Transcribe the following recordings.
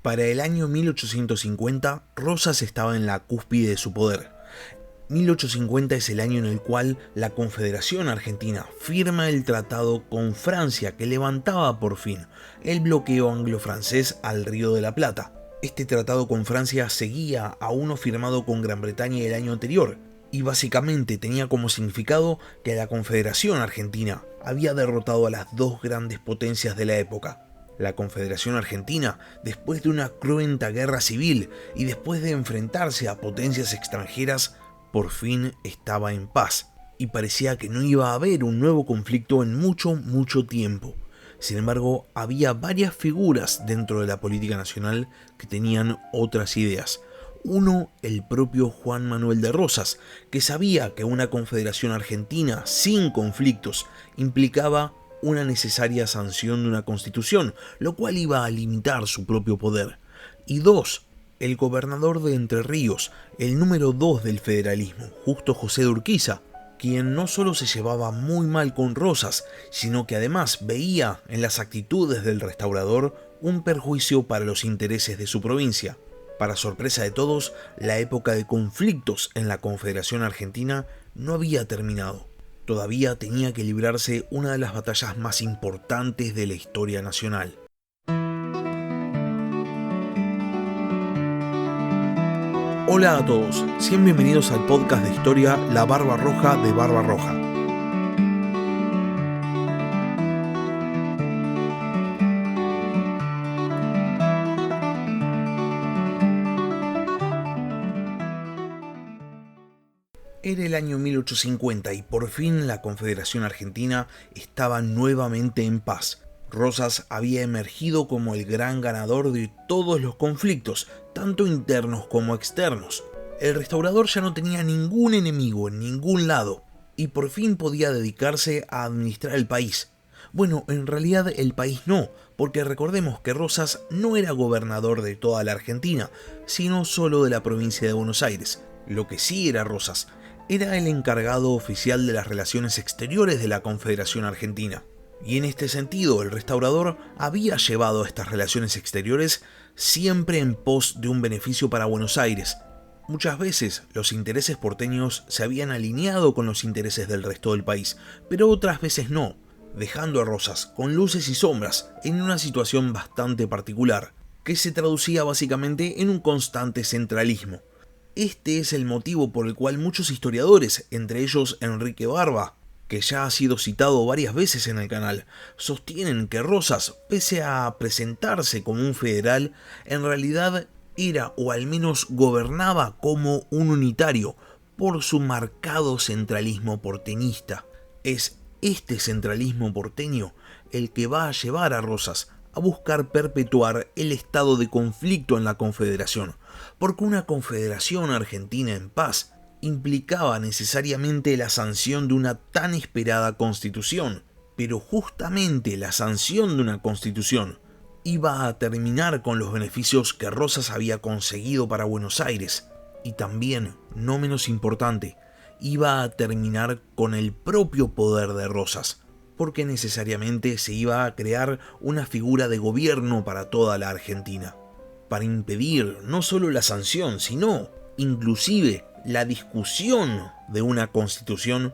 Para el año 1850, Rosas estaba en la cúspide de su poder. 1850 es el año en el cual la Confederación Argentina firma el tratado con Francia que levantaba por fin el bloqueo anglo-francés al Río de la Plata. Este tratado con Francia seguía a uno firmado con Gran Bretaña el año anterior y básicamente tenía como significado que la Confederación Argentina había derrotado a las dos grandes potencias de la época. La Confederación Argentina, después de una cruenta guerra civil y después de enfrentarse a potencias extranjeras, por fin estaba en paz y parecía que no iba a haber un nuevo conflicto en mucho tiempo. Sin embargo, había varias figuras dentro de la política nacional que tenían otras ideas. Uno, el propio Juan Manuel de Rosas, que sabía que una confederación argentina sin conflictos implicaba una necesaria sanción de una constitución, lo cual iba a limitar su propio poder. Y dos, el gobernador de Entre Ríos, el número 2 del federalismo, Justo José de Urquiza, quien no solo se llevaba muy mal con Rosas, sino que además veía en las actitudes del restaurador un perjuicio para los intereses de su provincia. Para sorpresa de todos, la época de conflictos en la Confederación Argentina no había terminado. Todavía tenía que librarse una de las batallas más importantes de la historia nacional. Hola a todos, sean bienvenidos al podcast de historia La Barba Roja de Barba Roja. Era el año 1850 y por fin la Confederación Argentina estaba nuevamente en paz. Rosas había emergido como el gran ganador de todos los conflictos, tanto internos como externos. El restaurador ya no tenía ningún enemigo en ningún lado y por fin podía dedicarse a administrar el país. Bueno, en realidad el país no, porque recordemos que Rosas no era gobernador de toda la Argentina, sino solo de la provincia de Buenos Aires. Lo que sí era Rosas era el encargado oficial de las relaciones exteriores de la Confederación Argentina. Y en este sentido, el restaurador había llevado estas relaciones exteriores siempre en pos de un beneficio para Buenos Aires. Muchas veces los intereses porteños se habían alineado con los intereses del resto del país, pero otras veces no, dejando a Rosas con luces y sombras en una situación bastante particular, que se traducía básicamente en un constante centralismo. Este es el motivo por el cual muchos historiadores, entre ellos Enrique Barba, que ya ha sido citado varias veces en el canal, sostienen que Rosas, pese a presentarse como un federal, en realidad era o al menos gobernaba como un unitario por su marcado centralismo porteñista. Es este centralismo porteño el que va a llevar a Rosas a buscar perpetuar el estado de conflicto en la Confederación, porque una Confederación Argentina en paz implicaba necesariamente la sanción de una tan esperada constitución, pero justamente la sanción de una constitución iba a terminar con los beneficios que Rosas había conseguido para Buenos Aires, y también, no menos importante, iba a terminar con el propio poder de Rosas, porque necesariamente se iba a crear una figura de gobierno para toda la Argentina, para impedir no solo la sanción, sino inclusive la discusión de una constitución.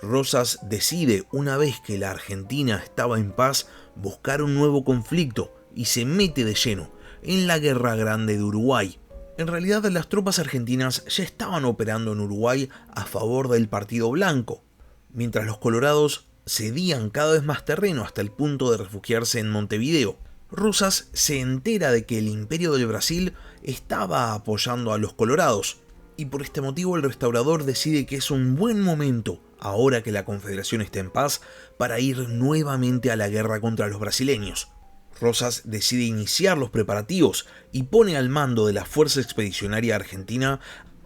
Rosas decide, una vez que la Argentina estaba en paz, buscar un nuevo conflicto y se mete de lleno en la Guerra Grande de Uruguay. En realidad, las tropas argentinas ya estaban operando en Uruguay a favor del Partido Blanco, mientras los colorados cedían cada vez más terreno hasta el punto de refugiarse en Montevideo. Rosas se entera de que el Imperio del Brasil estaba apoyando a los colorados, y por este motivo el restaurador decide que es un buen momento, ahora que la Confederación está en paz, para ir nuevamente a la guerra contra los brasileños. Rosas decide iniciar los preparativos y pone al mando de la Fuerza Expedicionaria Argentina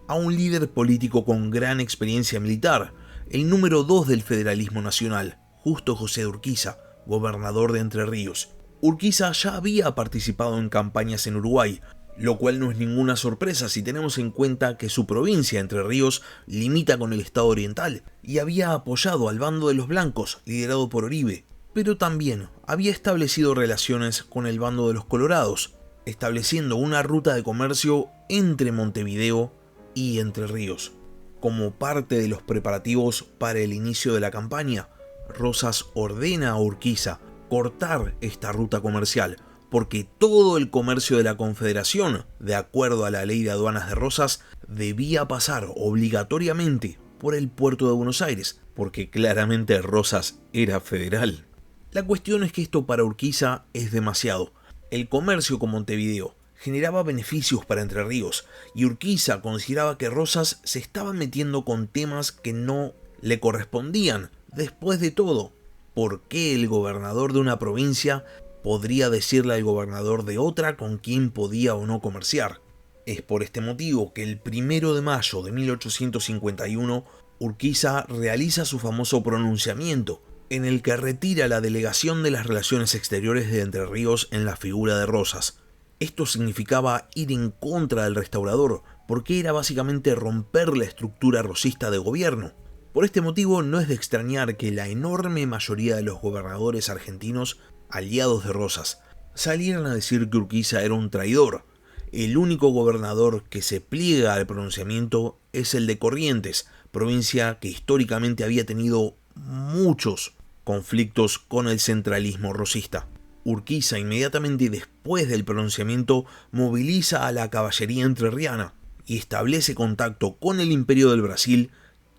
a un líder político con gran experiencia militar, el número 2 del federalismo nacional, Justo José de Urquiza, gobernador de Entre Ríos. Urquiza ya había participado en campañas en Uruguay, lo cual no es ninguna sorpresa si tenemos en cuenta que su provincia, Entre Ríos, limita con el estado oriental y había apoyado al bando de los blancos, liderado por Oribe, pero también había establecido relaciones con el bando de los colorados. estableciendo una ruta de comercio entre Montevideo y Entre Ríos. Como parte de los preparativos para el inicio de la campaña, Rosas ordena a Urquiza cortar esta ruta comercial, porque todo el comercio de la Confederación, de acuerdo a la ley de aduanas de Rosas, debía pasar obligatoriamente por el puerto de Buenos Aires, porque claramente Rosas era federal. La cuestión es que esto para Urquiza es demasiado. El comercio con Montevideo generaba beneficios para Entre Ríos, y Urquiza consideraba que Rosas se estaba metiendo con temas que no le correspondían. Después de todo, ¿por qué el gobernador de una provincia podría decirle al gobernador de otra con quién podía o no comerciar? Es por este motivo que el 1 de mayo de 1851 Urquiza realiza su famoso pronunciamiento, en el que retira la delegación de las relaciones exteriores de Entre Ríos en la figura de Rosas. Esto significaba ir en contra del restaurador, porque era básicamente romper la estructura rosista de gobierno. Por este motivo no es de extrañar que la enorme mayoría de los gobernadores argentinos, aliados de Rosas, salieran a decir que Urquiza era un traidor. El único gobernador que se pliega al pronunciamiento es el de Corrientes, provincia que históricamente había tenido muchos conflictos con el centralismo rosista. Urquiza, inmediatamente después del pronunciamiento, moviliza a la caballería entrerriana y establece contacto con el Imperio del Brasil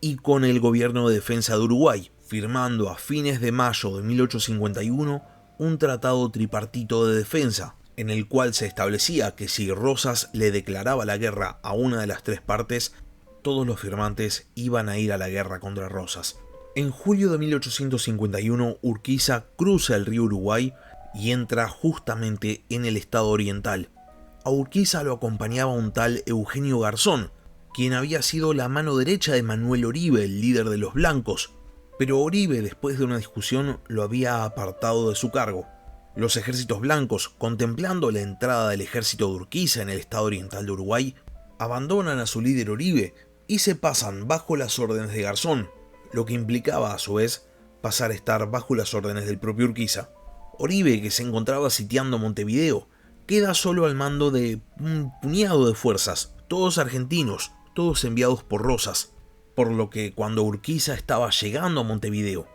y con el Gobierno de Defensa de Uruguay, firmando a fines de mayo de 1851 un tratado tripartito de defensa, en el cual se establecía que si Rosas le declaraba la guerra a una de las tres partes, todos los firmantes iban a ir a la guerra contra Rosas. En julio de 1851, Urquiza cruza el río Uruguay y entra justamente en el estado oriental. A Urquiza lo acompañaba un tal Eugenio Garzón, quien había sido la mano derecha de Manuel Oribe, el líder de los blancos, pero Oribe, después de una discusión, lo había apartado de su cargo. Los ejércitos blancos, contemplando la entrada del ejército de Urquiza en el estado oriental de Uruguay, abandonan a su líder Oribe y se pasan bajo las órdenes de Garzón, lo que implicaba a su vez pasar a estar bajo las órdenes del propio Urquiza. Oribe, que se encontraba sitiando Montevideo, queda solo al mando de un puñado de fuerzas, todos argentinos, todos enviados por Rosas, por lo que cuando Urquiza estaba llegando a Montevideo,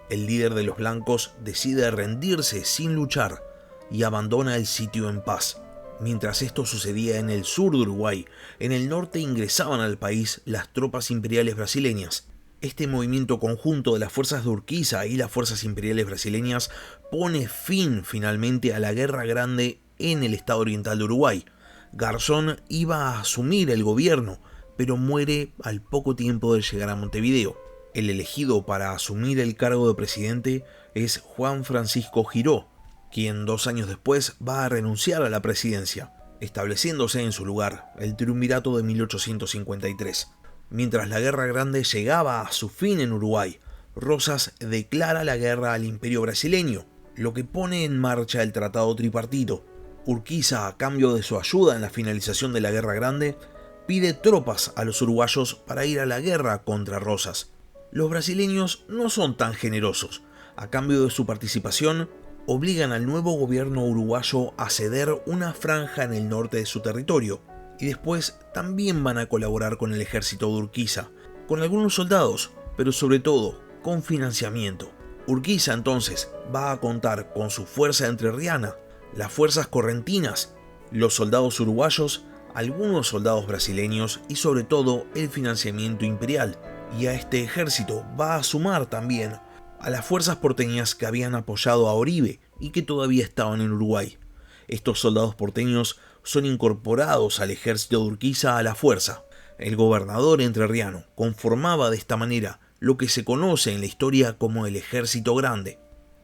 el líder de los blancos decide rendirse sin luchar y abandona el sitio en paz. Mientras esto sucedía en el sur de Uruguay, en el norte ingresaban al país las tropas imperiales brasileñas. Este movimiento conjunto de las fuerzas de Urquiza y las fuerzas imperiales brasileñas pone fin finalmente a la Guerra Grande en el estado oriental de Uruguay. Garzón iba a asumir el gobierno, pero muere al poco tiempo de llegar a Montevideo. El elegido para asumir el cargo de presidente es Juan Francisco Giró, quien 2 años después va a renunciar a la presidencia, estableciéndose en su lugar el triunvirato de 1853. Mientras la Guerra Grande llegaba a su fin en Uruguay, Rosas declara la guerra al Imperio brasileño, lo que pone en marcha el Tratado Tripartito. Urquiza, a cambio de su ayuda en la finalización de la Guerra Grande, pide tropas a los uruguayos para ir a la guerra contra Rosas. Los brasileños no son tan generosos. A cambio de su participación, obligan al nuevo gobierno uruguayo a ceder una franja en el norte de su territorio, y después también van a colaborar con el ejército de Urquiza, con algunos soldados, pero sobre todo con financiamiento. Urquiza entonces va a contar con su fuerza entrerriana, las fuerzas correntinas, los soldados uruguayos, algunos soldados brasileños y sobre todo el financiamiento imperial. Y a este ejército va a sumar también a las fuerzas porteñas que habían apoyado a Oribe y que todavía estaban en Uruguay. Estos soldados porteños son incorporados al ejército de Urquiza a la fuerza. El gobernador entrerriano conformaba de esta manera lo que se conoce en la historia como el Ejército Grande.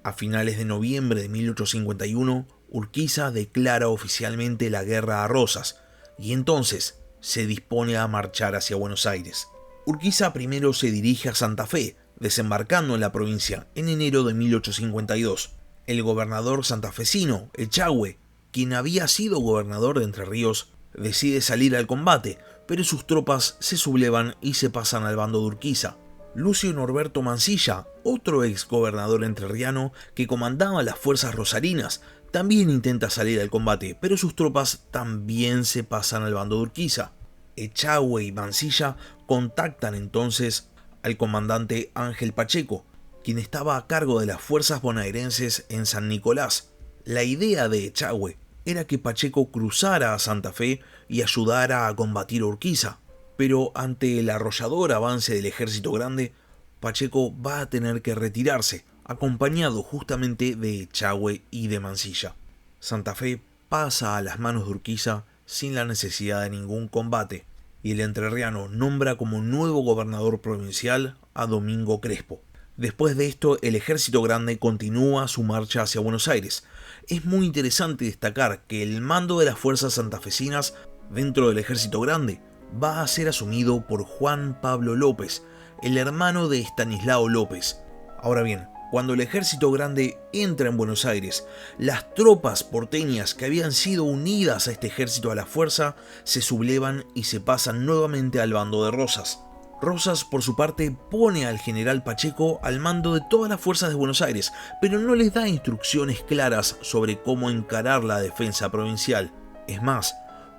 A finales de noviembre de 1851, Urquiza declara oficialmente la guerra a Rosas y entonces se dispone a marchar hacia Buenos Aires. Urquiza primero se dirige a Santa Fe, desembarcando en la provincia en enero de 1852. El gobernador santafesino, Echagüe, quien había sido gobernador de Entre Ríos, decide salir al combate, pero sus tropas se sublevan y se pasan al bando de Urquiza. Lucio Norberto Mansilla, otro ex gobernador entrerriano que comandaba las fuerzas rosarinas, también intenta salir al combate, pero sus tropas también se pasan al bando de Urquiza. Echagüe y Mansilla contactan entonces al comandante Ángel Pacheco, quien estaba a cargo de las fuerzas bonaerenses en San Nicolás. La idea de Echagüe era que Pacheco cruzara a Santa Fe y ayudara a combatir a Urquiza, pero ante el arrollador avance del ejército grande, Pacheco va a tener que retirarse, acompañado justamente de Echagüe y de Mansilla. Santa Fe pasa a las manos de Urquiza sin la necesidad de ningún combate, y el entrerriano nombra como nuevo gobernador provincial a Domingo Crespo. Después de esto, el ejército grande continúa su marcha hacia Buenos Aires. Es muy interesante destacar que el mando de las fuerzas santafesinas dentro del ejército grande va a ser asumido por Juan Pablo López, el hermano de Estanislao López. Ahora bien, cuando el ejército grande entra en Buenos Aires, las tropas porteñas que habían sido unidas a este ejército a la fuerza se sublevan y se pasan nuevamente al bando de Rosas. Rosas, por su parte, pone al general Pacheco al mando de todas las fuerzas de Buenos Aires, pero no les da instrucciones claras sobre cómo encarar la defensa provincial. Es más,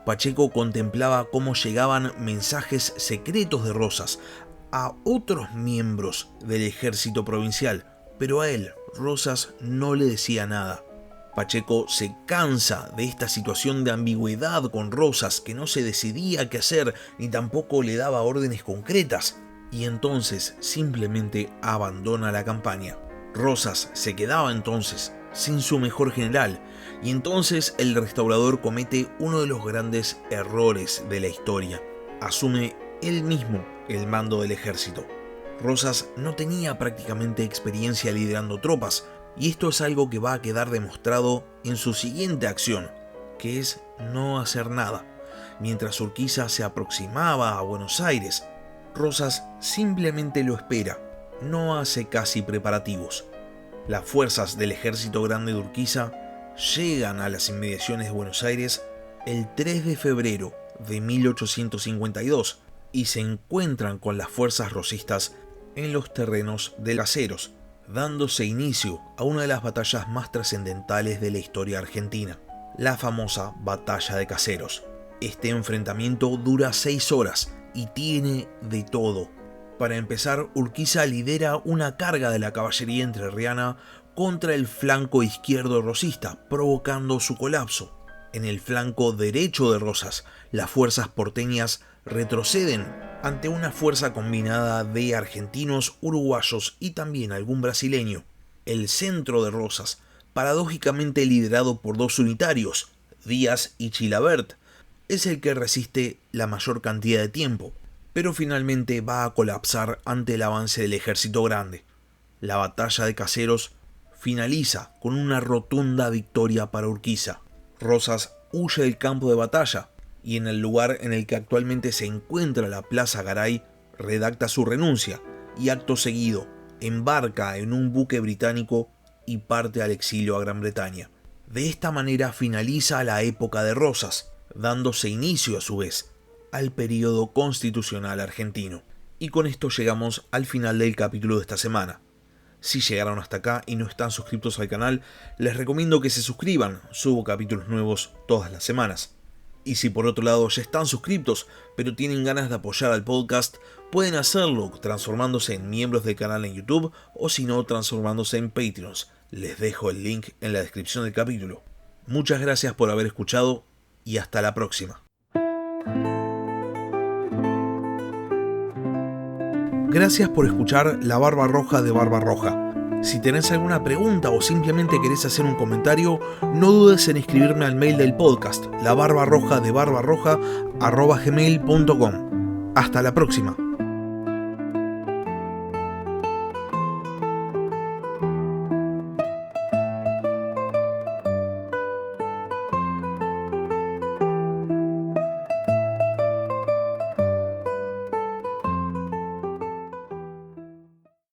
Pacheco contemplaba cómo llegaban mensajes secretos de Rosas a otros miembros del ejército provincial, pero a él, Rosas, no le decía nada. Pacheco se cansa de esta situación de ambigüedad con Rosas, que no se decidía qué hacer ni tampoco le daba órdenes concretas, y entonces simplemente abandona la campaña. Rosas se quedaba entonces sin su mejor general, y entonces el restaurador comete uno de los grandes errores de la historia. Asume él mismo el mando del ejército. Rosas no tenía prácticamente experiencia liderando tropas, y esto es algo que va a quedar demostrado en su siguiente acción, que es no hacer nada. Mientras Urquiza se aproximaba a Buenos Aires, Rosas simplemente lo espera, no hace casi preparativos. Las fuerzas del ejército grande de Urquiza llegan a las inmediaciones de Buenos Aires el 3 de febrero de 1852 y se encuentran con las fuerzas rosistas en los terrenos de Caseros, dándose inicio a una de las batallas más trascendentales de la historia argentina, la famosa Batalla de Caseros. Este enfrentamiento dura 6 horas y tiene de todo. Para empezar, Urquiza lidera una carga de la caballería entrerriana contra el flanco izquierdo rosista, provocando su colapso. En el flanco derecho de Rosas, las fuerzas porteñas retroceden ante una fuerza combinada de argentinos, uruguayos y también algún brasileño. El centro de Rosas, paradójicamente liderado por 2 unitarios, Díaz y Chilabert, es el que resiste la mayor cantidad de tiempo, pero finalmente va a colapsar ante el avance del ejército grande. La batalla de Caseros finaliza con una rotunda victoria para Urquiza. Rosas huye del campo de batalla y en el lugar en el que actualmente se encuentra la Plaza Garay redacta su renuncia y acto seguido embarca en un buque británico y parte al exilio a Gran Bretaña. De esta manera finaliza la época de Rosas, dándose inicio a su vez al periodo constitucional argentino. Y con esto llegamos al final del capítulo de esta semana. Si llegaron hasta acá y no están suscritos al canal, les recomiendo que se suscriban, subo capítulos nuevos todas las semanas. Y si por otro lado ya están suscritos, pero tienen ganas de apoyar al podcast, pueden hacerlo transformándose en miembros del canal en YouTube o si no, transformándose en Patreons. Les dejo el link en la descripción del capítulo. Muchas gracias por haber escuchado y hasta la próxima. Gracias por escuchar La Barba Roja de Barbarroja. Si tenés alguna pregunta o simplemente querés hacer un comentario, no dudes en escribirme al mail del podcast, labarbarrojadebarbarroja@gmail.com. Hasta la próxima.